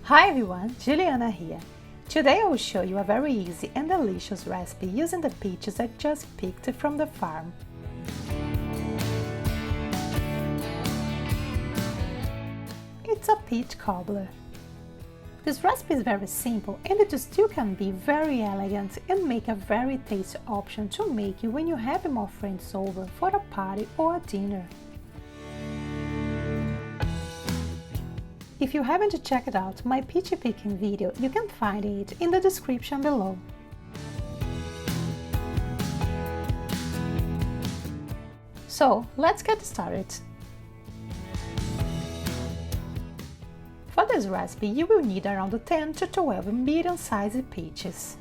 Hi everyone, Juliana here. Today I will show you a very easy and delicious recipe using the peaches I just picked from the farm. It's a peach cobbler. This recipe is very simple and it still can be very elegant and make a very tasty option to make when you have more friends over for a party or a dinner. If you haven't checked out my peach picking video, you can find it in the description below. So, let's get started. For this recipe, you will need around 10 to 12 medium-sized peaches.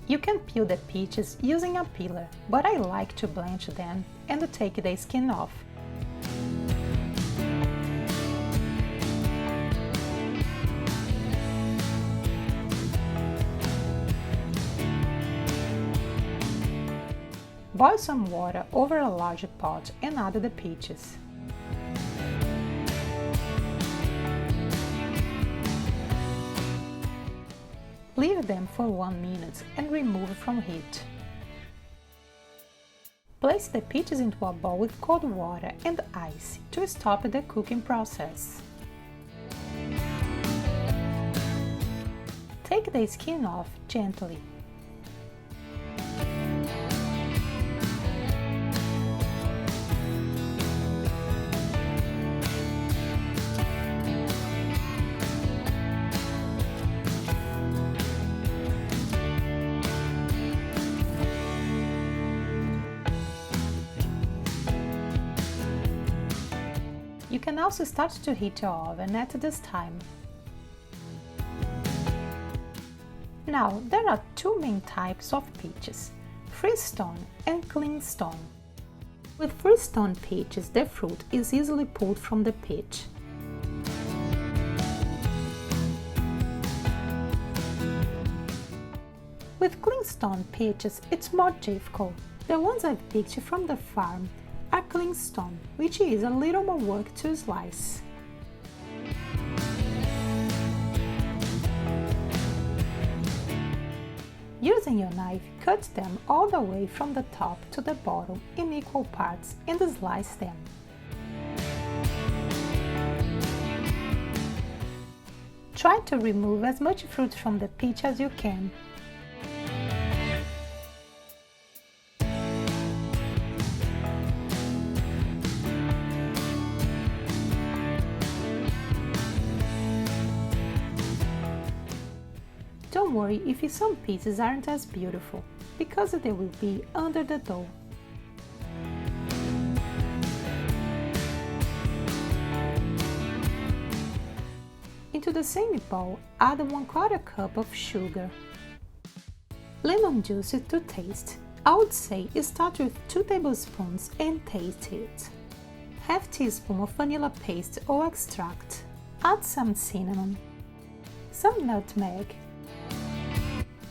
You can peel the peaches using a peeler, but I like to blanch them and take the skin off. Boil some water over a large pot and add the peaches. Leave them for 1 minute and remove from heat. Place the peaches into a bowl with cold water and ice to stop the cooking process. Take the skin off gently. You can also start to heat your oven at this time. Now, there are two main types of peaches, freestone and clean stone. With freestone peaches, the fruit is easily pulled from the peach. With clean stone peaches, it's more difficult. The ones I've picked from the farm are clean stone, which is a little more work to slice. Using your knife, cut them all the way from the top to the bottom in equal parts and slice them. Try to remove as much fruit from the peach as you can. Don't worry if some pieces aren't as beautiful, because they will be under the dough. Into the same bowl, add 1/4 cup of sugar. Lemon juice to taste. I would say start with 2 tablespoons and taste it. 1/2 teaspoon of vanilla paste or extract. Add some cinnamon, some nutmeg,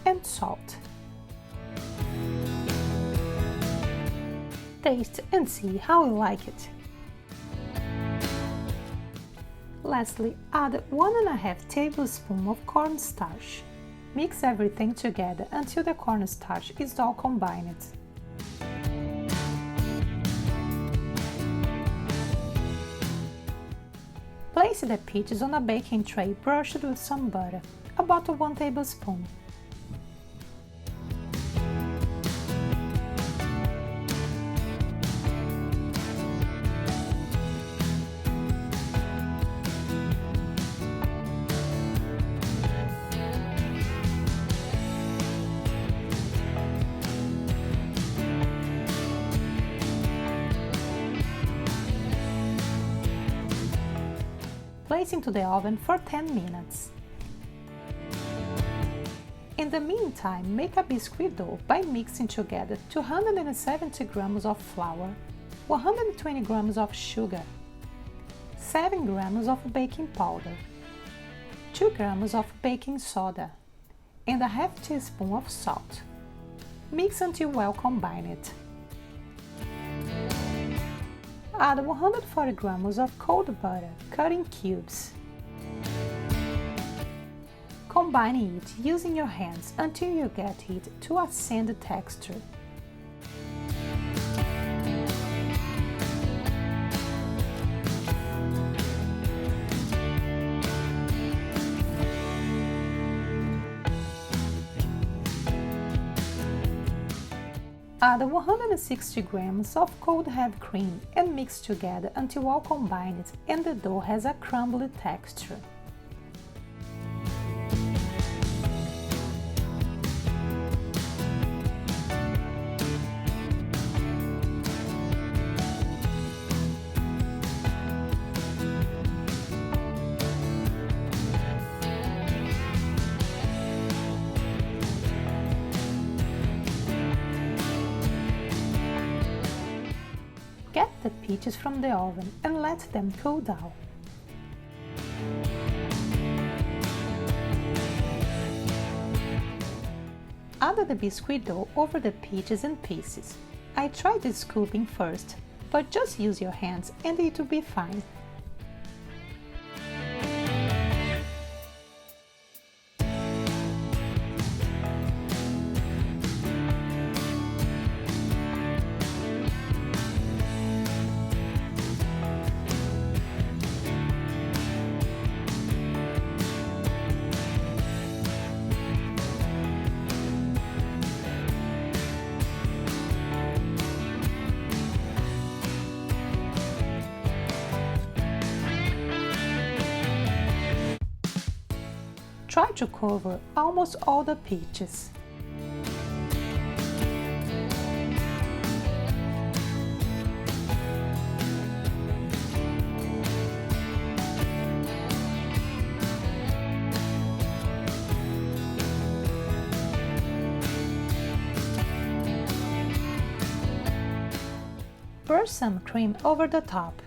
and salt. Taste and see how you like it. Lastly, add 1.5 tablespoons of cornstarch. Mix everything together until the cornstarch is all combined. Place the peaches on a baking tray brushed with some butter, about 1 tablespoon. Place into the oven for 10 minutes. In the meantime, make a biscuit dough by mixing together 270 grams of flour, 120 grams of sugar, 7 grams of baking powder, 2 grams of baking soda, and 1/2 teaspoon of salt. Mix until well combined. Add 140 grams of cold butter cut in cubes. Combine it using your hands until you get it to a sand texture. Add 160 grams of cold heavy cream and mix together until all combined and the dough has a crumbly texture. Get the peaches from the oven and let them cool down. Add the biscuit dough over the peaches in pieces. I tried scooping first, but just use your hands and it will be fine. Try to cover almost all the peaches. Pour some cream over the top.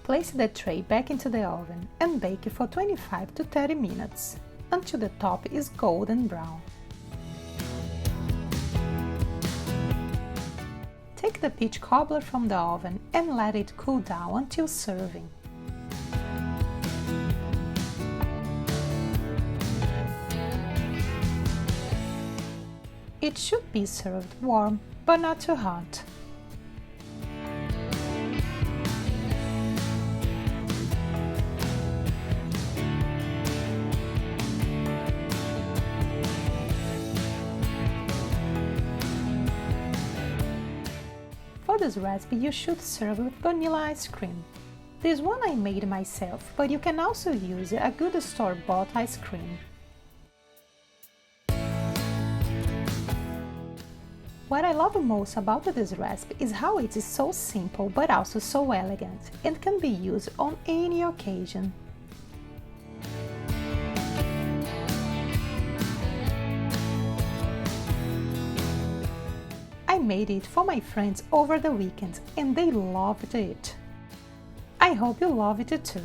Place the tray back into the oven and bake for 25 to 30 minutes, until the top is golden brown. Take the peach cobbler from the oven and let it cool down until serving. It should be served warm, but not too hot. For this recipe, you should serve with vanilla ice cream. This one I made myself, but you can also use a good store-bought ice cream. What I love most about this recipe is how it is so simple but also so elegant and can be used on any occasion. I made it for my friends over the weekend and they loved it. I hope you love it too.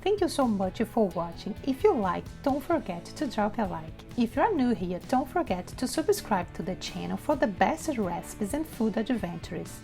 Thank you so much for watching. If you liked, don't forget to drop a like. If you are new here, don't forget to subscribe to the channel for the best recipes and food adventures.